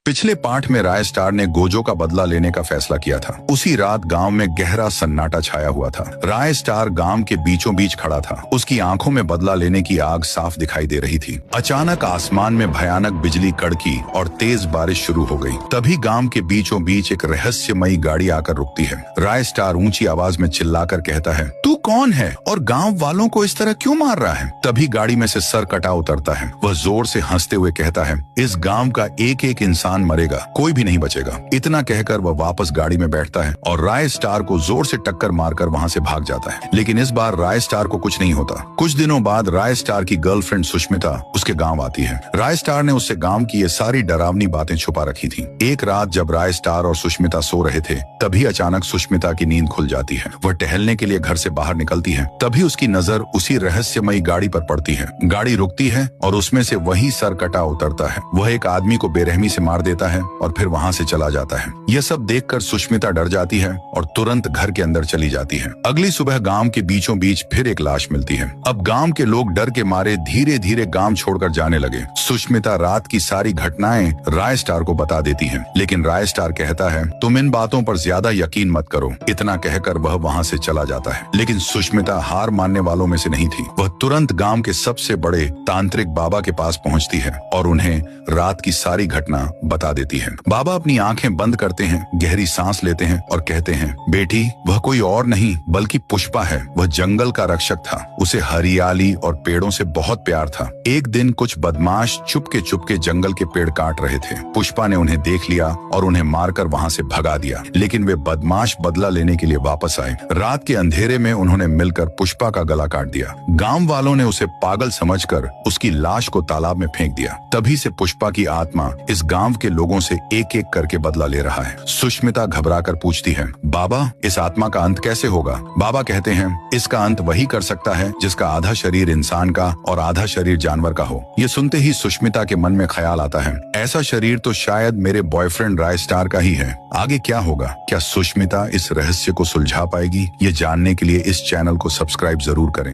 पिछले पाठ में राय स्टार ने गोजो का बदला लेने का फैसला किया था। उसी रात गांव में गहरा सन्नाटा छाया हुआ था। राय स्टार गांव के बीचों बीच खड़ा था। उसकी आंखों में बदला लेने की आग साफ दिखाई दे रही थी। अचानक आसमान में भयानक बिजली कड़की और तेज बारिश शुरू हो गई। तभी गांव के बीचों बीच एक रहस्यमयी गाड़ी आकर रुकती है। राय स्टार ऊंची आवाज में चिल्लाकर कहता है, तू कौन है और गांव वालों को इस तरह क्यों मार रहा है? तभी गाड़ी में से सर कटा उतरता है। वह जोर से हंसते हुए कहता है, इस गांव का एक एक इंसान मरेगा, कोई भी नहीं बचेगा। इतना कहकर वह वापस गाड़ी में बैठता है और राय स्टार को जोर से टक्कर मारकर वहां से भाग जाता है। लेकिन इस बार राय स्टार को कुछ नहीं होता। कुछ दिनों बाद राय स्टार की गर्लफ्रेंड सुष्मिता उसके गांव आती है। राय स्टार ने उससे गांव की ये सारी डरावनी बातें छुपा रखी थी। एक रात जब राय स्टार और सुष्मिता सो रहे थे, तभी अचानक सुष्मिता की नींद खुल जाती है। वह टहलने के लिए घर से बाहर निकलती है। तभी उसकी नजर उसी रहस्यमयी गाड़ी पर पड़ती है। गाड़ी रुकती है और उसमें से वही सर कटा उतरता है। वह एक आदमी को बेरहमी से मार देता है और फिर वहां से चला जाता है। यह सब देखकर सुष्मिता डर जाती है और तुरंत घर के अंदर चली जाती है। अगली सुबह गांव के बीचों बीच फिर एक लाश मिलती है। अब गांव के लोग डर के मारे धीरे धीरे गांव छोड़कर जाने लगे। सुष्मिता रात की सारी घटनाएं राय स्टार को बता देती है, लेकिन राय स्टार कहता है, तुम इन बातों पर ज्यादा यकीन मत करो। इतना कहकर वह वहां से चला जाता है। लेकिन सुष्मिता हार मानने वालों में से नहीं थी। वह तुरंत गांव के सबसे बड़े तांत्रिक बाबा के पास पहुंचती है और उन्हें रात की सारी घटना बता देती है। बाबा अपनी आंखें बंद करते हैं, गहरी सांस लेते हैं और कहते हैं, बेटी, वह कोई और नहीं बल्कि पुष्पा है। वह जंगल का रक्षक था। उसे हरियाली और पेड़ों से बहुत प्यार था। एक दिन कुछ बदमाश चुपके जंगल के पेड़ काट रहे थे। पुष्पा ने उन्हें देख लिया और उन्हें मारकर वहां से भगा दिया। लेकिन वे बदमाश बदला लेने के लिए वापस आए। रात के अंधेरे में उन्होंने मिलकर पुष्पा का गला काट दिया। गांव वालों ने उसे पागल समझकर उसकी लाश को तालाब में फेंक दिया। तभी से पुष्पा की आत्मा इस गांव के लोगों से एक एक करके बदला ले रहा है। सुष्मिता घबराकर पूछती है, बाबा, इस आत्मा का अंत कैसे होगा? बाबा कहते हैं, इसका अंत वही कर सकता है जिसका आधा शरीर इंसान का और आधा शरीर जानवर का हो। ये सुनते ही सुष्मिता के मन में ख्याल आता है, ऐसा शरीर तो शायद मेरे बॉयफ्रेंड राय स्टार का ही है। आगे क्या होगा? क्या सुष्मिता इस रहस्य को सुलझा पाएगी? ये जानने के लिए इस चैनल को सब्सक्राइब जरूर करें।